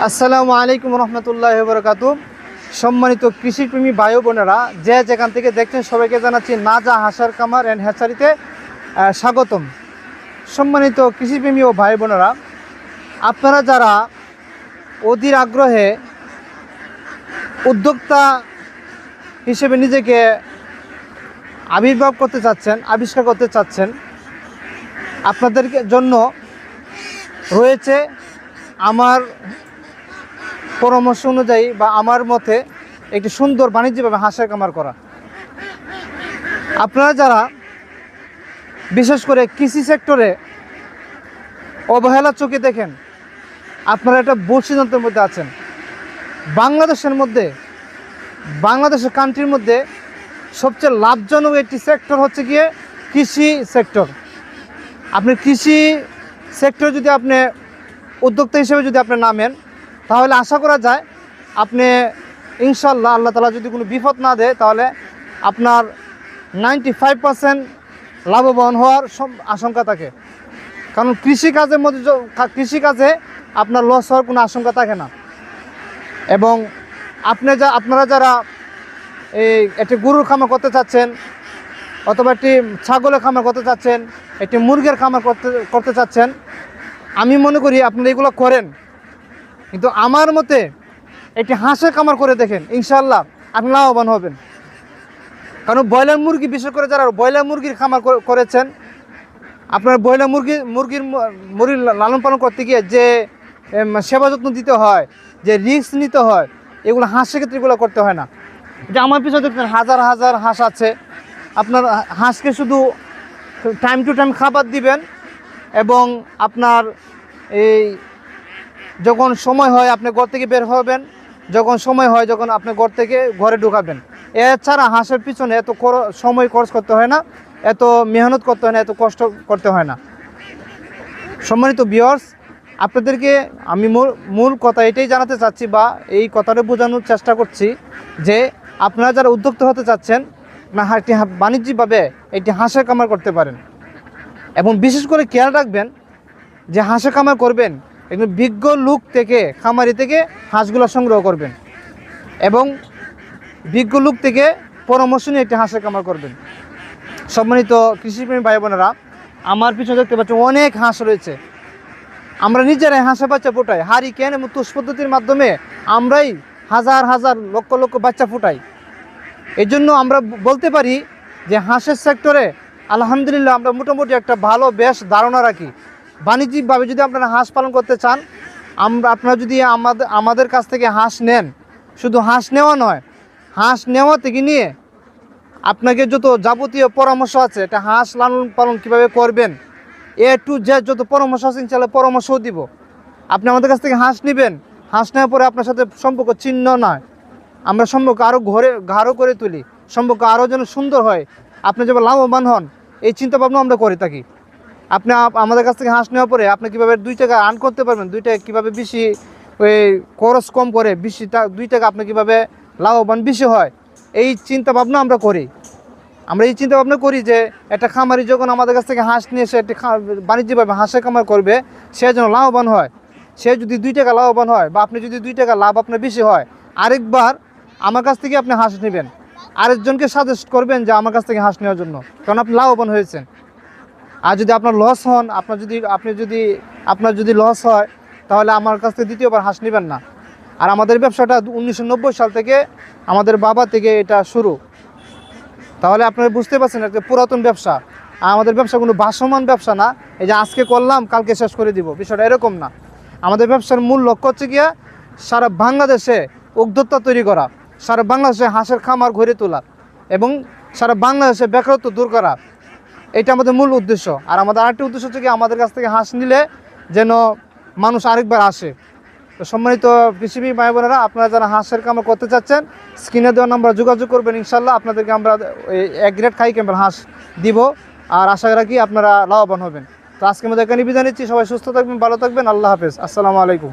আসসালামু আলাইকুম রহমতুল্লাহ বরকাতু। সম্মানিত কৃষিপ্রেমী ভাই বোনেরা, যে যেখান থেকে দেখছেন সবাইকে জানাচ্ছি নাজা হাঁসের কামার অ্যান্ড হ্যাচারিতে স্বাগতম। সম্মানিত কৃষিপ্রেমী ও ভাই বোনেরা, আপনারা যারা অধীর আগ্রহে উদ্যোক্তা হিসেবে নিজেকে আবিষ্কার করতে চাচ্ছেন, আপনাদের জন্য রয়েছে আমার পরামর্শ অনুযায়ী বা আমার মতে একটি সুন্দর বাণিজ্যিকভাবে হাঁসের কামার করা। আপনারা যারা বিশেষ করে কৃষি সেক্টরে অবহেলা চোখে দেখেন, আপনারা একটা ভুল সিদ্ধান্তের মধ্যে আছেন। বাংলাদেশের কান্ট্রির মধ্যে সবচেয়ে লাভজনক একটি সেক্টর হচ্ছে গিয়ে কৃষি সেক্টর। আপনি কৃষি সেক্টর যদি আপনি উদ্যোক্তা হিসেবে যদি আপনি নামেন, তাহলে আশা করা যায় আপনি ইনশাল্লাহ আল্লাহ তাআলা যদি কোনো বিপদ না দেয়, তাহলে আপনার 95% লাভবান হওয়ার আশঙ্কা থাকে। কারণ কৃষিকাজে আপনার লস হওয়ার কোনো আশঙ্কা থাকে না। এবং আপনারা যারা একটি গরুর খামার করতে চাচ্ছেন, অথবা একটি ছাগলের খামার করতে চাচ্ছেন, একটি মুরগির খামার করতে চাচ্ছেন, আমি মনে করি আপনারা এগুলো করেন, কিন্তু আমার মতে একটি হাঁসের খামার করে দেখেন, ইনশাআল্লাহ আপনি লাভবান হবেন। কারণ ব্রয়লার মুরগি, বিশেষ করে যারা ব্রয়লার মুরগির খামার করেছেন, আপনার ব্রয়লার মুরগির লালন পালন করতে গিয়ে যে সেবা যত্ন দিতে হয়, যে রিস্ক নিতে হয়, এগুলো হাঁসের ক্ষেত্রে এগুলো করতে হয় না। এটা আমার পিছনে দেখছেন হাজার হাজার হাঁস আছে। আপনার হাঁসকে শুধু টাইম টু টাইম খাবার দিবেন, এবং আপনার এই যখন সময় হয় আপনি ঘর থেকে বের হবেন, যখন সময় হয় যখন আপনি ঘর থেকে ঘরে ঢুকাবেন। এছাড়া হাঁসের পিছনে এত সময় খরচ করতে হয় না, এত মেহনত করতে হয় না, এত কষ্ট করতে হয় না। সম্মানিত ভিউয়ার্স, আপনাদেরকে আমি মূল কথা এটাই জানাতে চাচ্ছি, বা এই কথাটা বোঝানোর চেষ্টা করছি যে আপনারা যারা উদ্যোক্তা হতে চাচ্ছেন, বাণিজ্যিকভাবে একটি হাঁসের খামার করতে পারেন। এবং বিশেষ করে খেয়াল রাখবেন যে হাঁসের খামার করবেন, একজন বিজ্ঞ লোক থেকে, খামারি থেকে হাঁসগুলো সংগ্রহ করবেন, এবং বিজ্ঞ লোক থেকে পরামর্শ নিয়ে একটি হাঁসের খামার করবেন। সম্মানিত কৃষিপ্রেমী ভাই বোনেরা, আমার পিছনে দেখতে পাচ্ছি অনেক হাঁস রয়েছে। আমরা নিজেরাই হাঁসের বাচ্চা ফোটাই, হারিকেন এবং তুষ পদ্ধতির মাধ্যমে আমরাই হাজার হাজার লক্ষ লক্ষ বাচ্চা ফোটাই। এই জন্য আমরা বলতে পারি যে হাঁসের সেক্টরে আলহামদুলিল্লাহ আমরা মোটামুটি একটা ভালো বেশ ধারণা রাখি। বাণিজ্যিকভাবে যদি আপনারা হাঁস পালন করতে চান, আপনারা যদি আমাদের কাছ থেকে হাঁস নেন, শুধু হাঁস নেওয়া নয়, হাঁস নেওয়া থেকে নিয়ে আপনাকে যত যাবতীয় পরামর্শ আছে, এটা হাঁস লালন পালন কীভাবে করবেন, টু জেড যত পরামর্শ আছে ইনশাআল্লাহ পরামর্শও দিব। আপনি আমাদের কাছ থেকে হাঁস নেবেন, হাঁস নেওয়ার পরে আপনার সাথে সম্পর্ক ছিন্ন নয়, আমরা সম্পর্ক আরও গাঢ় করে তুলি, সম্পর্ক আরও যেন সুন্দর হয়, আপনি যেন লাভবান হন, এই চিন্তাভাবনা আমরা করে থাকি। আপনি আমাদের কাছ থেকে হাঁস নেওয়ার পরে আপনি কীভাবে 2 টাকা আর্ন করতে পারবেন, 2 টাকা কীভাবে বেশি খরচ কম করে 2 টাকা আপনি কীভাবে লাভবান বেশি হয়, এই চিন্তাভাবনা আমরা করি। আমরা এই চিন্তাভাবনা করি যে একটা খামারি যখন আমাদের কাছ থেকে হাঁস নিয়ে এসে একটি বাণিজ্যিকভাবে হাঁসের খামার করবে, সে যেন লাভবান হয়। সে যদি 2 টাকা লাভবান হয়, বা আপনি যদি 2 টাকা লাভ আপনার বেশি হয়, আরেকবার আমার কাছ থেকে আপনি হাঁস নেবেন, আরেকজনকে সাজেস্ট করবেন যে আমার কাছ থেকে হাঁস নেওয়ার জন্য, কারণ আপনি লাভবান হয়েছেন। আর যদি আপনার লস হন, আপনার যদি লস হয়, তাহলে আমার কাছ থেকে দ্বিতীয়বার হাঁস নেবেন না। আর আমাদের ব্যবসাটা 1990 সাল থেকে আমাদের বাবা থেকে এটা শুরু। তাহলে আপনারা বুঝতে পারছেন একটা পুরাতন ব্যবসা। আর আমাদের ব্যবসা কোনো ভাসমান ব্যবসা না, এই যে আজকে করলাম কালকে শেষ করে দিব, বিষয়টা এরকম না। আমাদের ব্যবসার মূল লক্ষ্য হচ্ছে গিয়া সারা বাংলাদেশে উদ্যোক্তা তৈরি করা, সারা বাংলাদেশে হাঁসের খামার গড়ে তোলা, এবং সারা বাংলাদেশে বেকারত্ব দূর করা, এটা আমাদের মূল উদ্দেশ্য। আর আমাদের আরেকটি উদ্দেশ্য হচ্ছে কি, আমাদের কাছ থেকে হাঁস নিলে যেন মানুষ আরেকবার আসে। তো সম্মানিত কৃষিপ্রেমী ভাই বোনেরা, আপনারা যারা হাঁসের খামার করতে চাচ্ছেন, স্ক্রিনে দেওয়া নাম্বার যোগাযোগ করবেন, ইনশাল্লাহ আপনাদেরকে আমরা এক গ্রেড খাই ক্যাম্পের হাঁস দিব। আর আশা রাখি আপনারা লাভবান হবেন। তো আজকে আমাদের এখানে বিদায় নিচ্ছি। সবাই সুস্থ থাকবেন, ভালো থাকবেন। আল্লাহ হাফেজ। আসসালামু আলাইকুম।